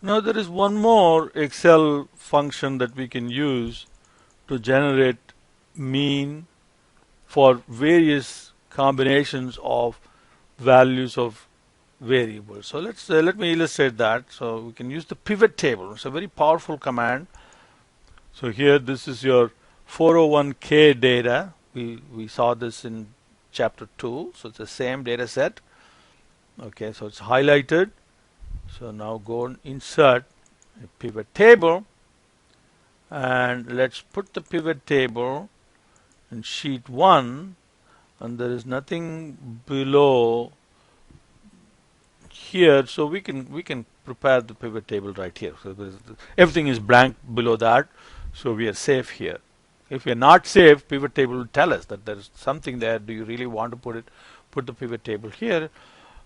Now there is one more Excel function that we can use to generate mean for various combinations of values of variables. So let me illustrate that. So we can use the pivot table. It's a very powerful command. So here this is your 401k data. We saw this in chapter 2. So it's the same data set. Okay, so it's highlighted. So now go and insert a pivot table, and let's put the pivot table in sheet 1, and there is nothing below here, so we can prepare the pivot table right here. So everything is blank below that, so we are safe here. If we are not safe, pivot table will tell us that there is something there. Do you really want to put the pivot table here?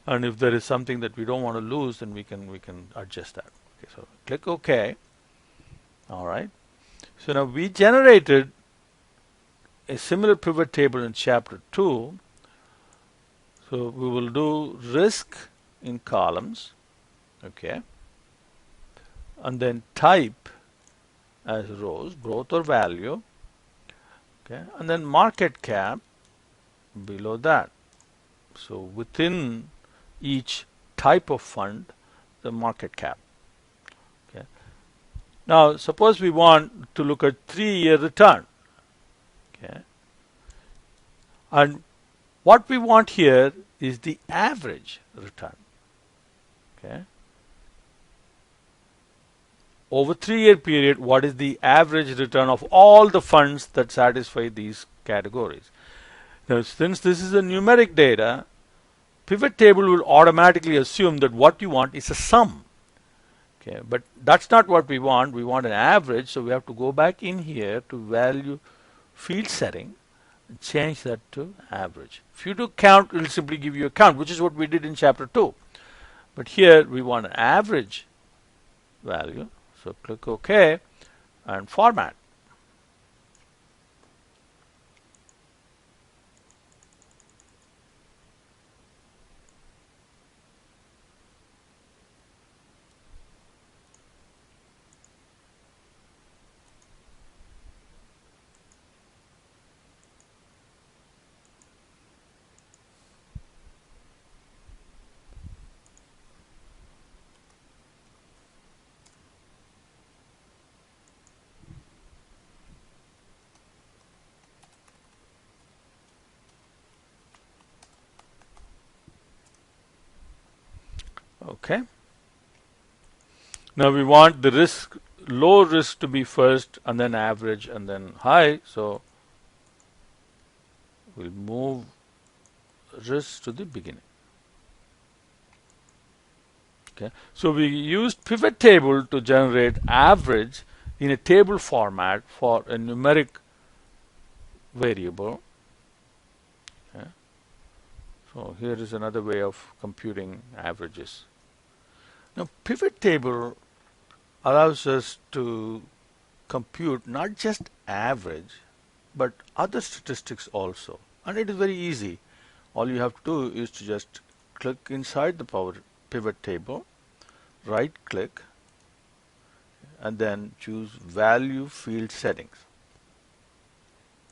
And if there is something that we don't want to lose, then we can adjust that. Okay, so click OK. All right. So now we generated a similar pivot table in chapter 2. So we will do risk in columns, okay, and then type as rows, growth or value, okay, and then market cap below that. So within each type of fund, the market cap. Okay. Now suppose we want to look at 3-year return. Okay. And what we want here is the average return. Okay. Over 3-year period, what is the average return of all the funds that satisfy these categories? Now, since this is a numeric data, pivot table will automatically assume that what you want is a sum. Okay, but that's not what we want. We want an average, so we have to go back in here to value field setting and change that to average. If you do count, it will simply give you a count, which is what we did in chapter 2. But here we want an average value, so click OK and format. Okay. Now we want the risk, low risk to be first, and then average, and then high. So we'll move risk to the beginning. Okay. So we used pivot table to generate average in a table format for a numeric variable. Okay. So here is another way of computing averages. Now pivot table allows us to compute not just average but other statistics also, and it is very easy. All you have to do is to just click inside the pivot table, right click, and then choose value field settings.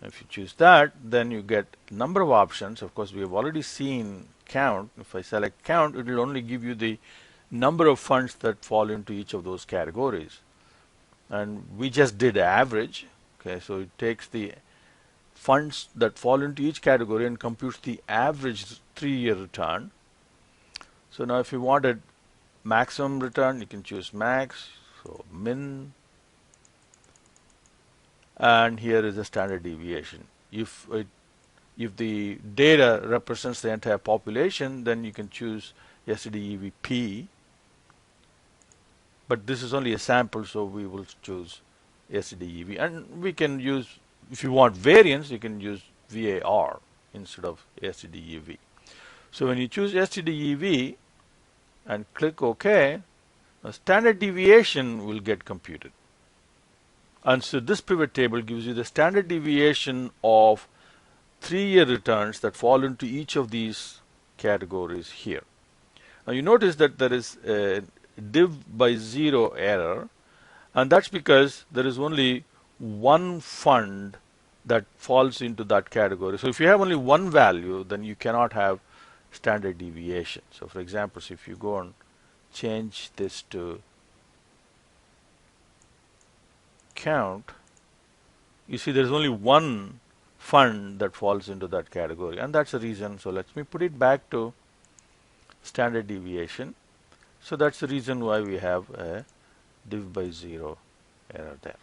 If you choose that, then you get number of options. Of course, we have already seen count. If I select count, it will only give you the number of funds that fall into each of those categories. And we just did average. Okay, so it takes the funds that fall into each category and computes the average 3-year return. So now if you wanted maximum return, you can choose max, so min, and here is the standard deviation. If the data represents the entire population, then you can choose STDEVP, but this is only a sample, so we will choose STDEV. And we can use, if you want variance, you can use VAR instead of STDEV. So when you choose STDEV and click OK, a standard deviation will get computed. And so this pivot table gives you the standard deviation of 3-year returns that fall into each of these categories here. Now you notice that there is a div by zero error, and that's because there is only one fund that falls into that category. So if you have only one value, then you cannot have standard deviation. So for example, so if you go and change this to count, you see there's only one fund that falls into that category, and that's the reason. So let me put it back to standard deviation. So that's the reason why we have a div by zero error there.